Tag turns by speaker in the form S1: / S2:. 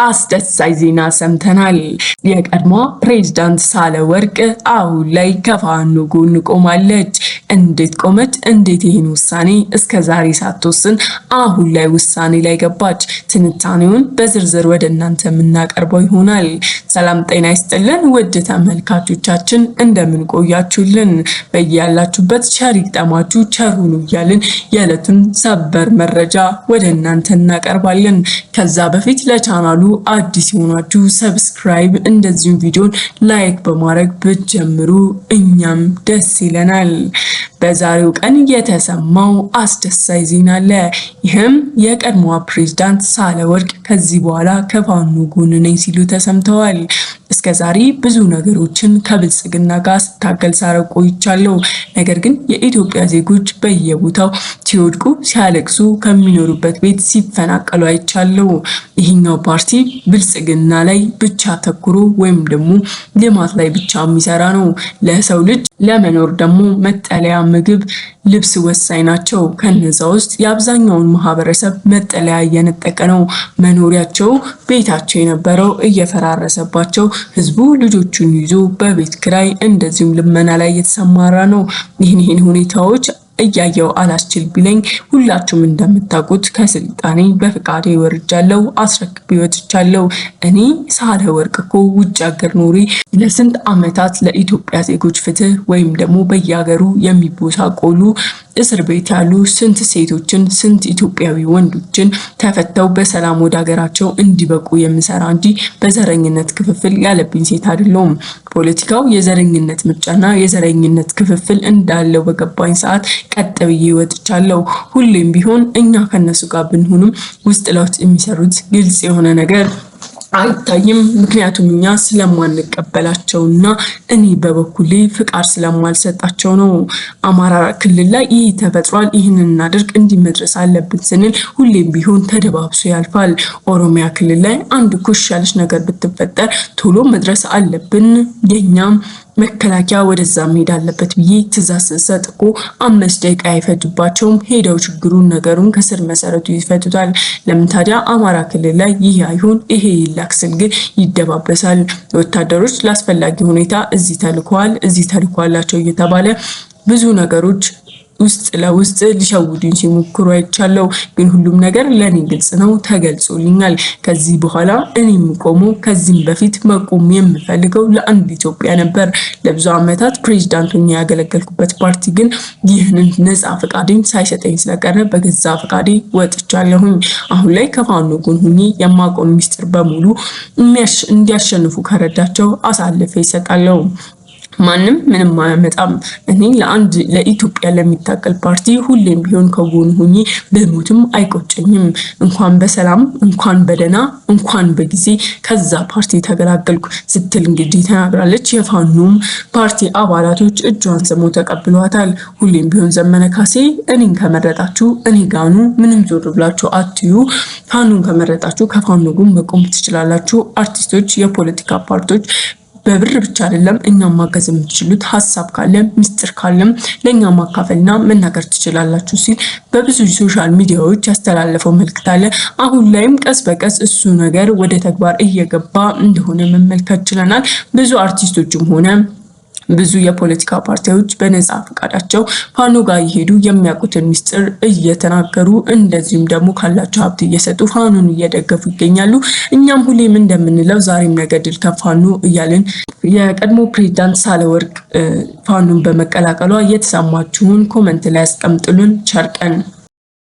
S1: አስደሳች ዜና ሰምተናል። የቀድሞ ፕሬዝዳንት ሳህለወርቅ አሁን ላይ ከፋኖ ጎን ቆማለች። እንዴት ቆመች? እንዴት ይህን ውሳኔ እስከዛሬ ሳትወስን አሁን ላይ ውሳኔ ላይ ገባች? ትንታኔውን በዝርዝር ወደ እናንተ የምናቀርበው ይሆናል። ሰላም ጤና ይስጥልን ውድ ተመልካቾቻችን፣ እንደምን ቆያችሁልን? በያላችሁበት ቸር ይግጠማችሁ ቸር ሁኑ እያልን የዕለቱን ሰበር መረጃ ወደ እናንተ እናቀርባለን። ከዛ በፊት ለቻናሉ አዲስ የሆናችሁ ሰብስክራይብ እንደዚሁም ቪዲዮን ላይክ በማድረግ ብትጀምሩ እኛም ደስ ይለናል። በዛሬው ቀን የተሰማው አስደሳች ዜና አለ። ይህም የቀድሞዋ ፕሬዝዳንት ሳህለወርቅ ከዚህ በኋላ ከፋኖ ጎን ነኝ ሲሉ ተሰምተዋል። እስከዛሬ ብዙ ነገሮችን ከብልጽግና ጋር ስታገል ሳረቅ ቆይቻለሁ። ነገር ግን የኢትዮጵያ ዜጎች በየቦታው ሲወድቁ ሲያለቅሱ ከሚኖሩበት ቤት ሲፈናቀሉ አይቻለሁ። ይህኛው ፓርቲ ብልጽግና ላይ ብቻ ተኩሮ ወይም ደግሞ ልማት ላይ ብቻ የሚሰራ ነው። ለሰው ልጅ ለመኖር ደግሞ መጠለያ፣ ምግብ፣ ልብስ ወሳኝ ናቸው። ከነዛ ውስጥ የአብዛኛውን ማህበረሰብ መጠለያ እየነጠቀ ነው። መኖሪያቸው ቤታቸው የነበረው እየፈራረሰባቸው ህዝቡ ልጆቹን ይዞ በቤት ኪራይ እንደዚሁም ልመና ላይ እየተሰማራ ነው። ይህን ሁኔታዎች እያየው አላስችል ቢለኝ ሁላችሁም እንደምታውቁት ከስልጣኔ በፍቃዴ ወርጃለሁ፣ አስረክቤ ወጥቻለሁ። እኔ ሳህለወርቅ እኮ ውጭ ሀገር ኖሪ ለስንት ዓመታት ለኢትዮጵያ ዜጎች ፍትህ ወይም ደግሞ በየሀገሩ የሚቦሳቆሉ እስር ቤት ያሉ ስንት ሴቶችን ስንት ኢትዮጵያዊ ወንዶችን ተፈተው በሰላም ወደ ሀገራቸው እንዲበቁ የምሰራ እንጂ በዘረኝነት ክፍፍል ያለብኝ ሴት አይደለሁም። ፖለቲካው የዘረኝነት ምርጫና የዘረኝነት ክፍፍል እንዳለው በገባኝ ሰዓት ቀጥ ብዬ ወጥቻለሁ። ሁሌም ቢሆን እኛ ከነሱ ጋር ብንሆንም ውስጥ ለውስጥ የሚሰሩት ግልጽ የሆነ ነገር አይታይም። ምክንያቱም እኛ ስለማንቀበላቸውና እኔ በበኩሌ ፍቃድ ስለማልሰጣቸው ነው። አማራ ክልል ላይ ይህ ተፈጥሯል፣ ይህንን እናድርግ፣ እንዲመድረስ አለብን ስንል ሁሌም ቢሆን ተደባብሶ ያልፋል። ኦሮሚያ ክልል ላይ አንድ ኩሽ ያለች ነገር ብትፈጠር ቶሎ መድረስ አለብን፣ የኛም መከላከያ ወደዛ መሄድ አለበት ብዬ ትዕዛዝ ሰጥ እኮ 5 ደቂቃ አይፈጅባቸውም። ሄደው ችግሩን ነገሩን ከስር መሰረቱ ይፈቱታል። ለምን ታዲያ አማራ ክልል ላይ ይህ አይሁን ይሄ ይላክ ስል ግን ይደባበሳል። ወታደሮች ለአስፈላጊ ሁኔታ እዚህ ተልኳል እዚህ ተልኳላቸው እየተባለ ብዙ ነገሮች ውስጥ ለውስጥ ሊሸውዱኝ ሲሞክሩ አይቻለሁ። ግን ሁሉም ነገር ለኔ ግልጽ ነው፣ ተገልጾልኛል። ከዚህ በኋላ እኔ የምቆመው ከዚህም በፊት መቆም የምፈልገው ለአንድ ኢትዮጵያ ነበር። ለብዙ ዓመታት ፕሬዝዳንት ሆኜ ያገለገልኩበት ፓርቲ ግን ይህንን ነፃ ፈቃዴን ሳይሰጠኝ ስለቀረ በገዛ ፈቃዴ ወጥቻለሁኝ። አሁን ላይ ከፋኖ ጎን ሆኜ የማቆም ሚስጥር በሙሉ እንዲያሸንፉ ከረዳቸው አሳልፌ ይሰጣለሁ። ማንም ምንም አያመጣም። እኔ ለኢትዮጵያ ለሚታገል ፓርቲ ሁሌም ቢሆን ከጎን ሆኜ በሞትም አይቆጨኝም። እንኳን በሰላም እንኳን በደና እንኳን በጊዜ ከዛ ፓርቲ ተገላገልኩ ስትል እንግዲህ ተናግራለች። የፋኖም ፓርቲ አባላቶች እጇን ስመው ተቀብሏታል። ሁሌም ቢሆን ዘመነ ካሴ እኔን ከመረጣችሁ እኔ ጋኑ ምንም ዞር ብላችሁ አትዩ፣ ፋኖን ከመረጣችሁ ከፋኖ ጎን መቆም ትችላላችሁ። አርቲስቶች፣ የፖለቲካ ፓርቲዎች በብር ብቻ አይደለም እኛም ማገዝ የምትችሉት፣ ሀሳብ ካለ ሚስጥር ካለም ለኛ ማካፈልና መናገር ትችላላችሁ ሲል በብዙ ሶሻል ሚዲያዎች ያስተላለፈው መልእክት አለ። አሁን ላይም ቀስ በቀስ እሱ ነገር ወደ ተግባር እየገባ እንደሆነ መመልከት ችለናል። ብዙ አርቲስቶችም ሆነ ብዙ የፖለቲካ ፓርቲዎች በነፃ ፈቃዳቸው ፋኖ ጋር እየሄዱ የሚያውቁትን ሚስጥር እየተናገሩ እንደዚሁም ደግሞ ካላቸው ሀብት እየሰጡ ፋኖን እየደገፉ ይገኛሉ። እኛም ሁሌም እንደምንለው ዛሬም ነገ ድል ከፋኖ እያልን የቀድሞ ፕሬዝዳንት ሳህለወርቅ ፋኖን በመቀላቀሏ የተሰማችሁን ኮመንት ላይ አስቀምጡልን። ቸር ቀን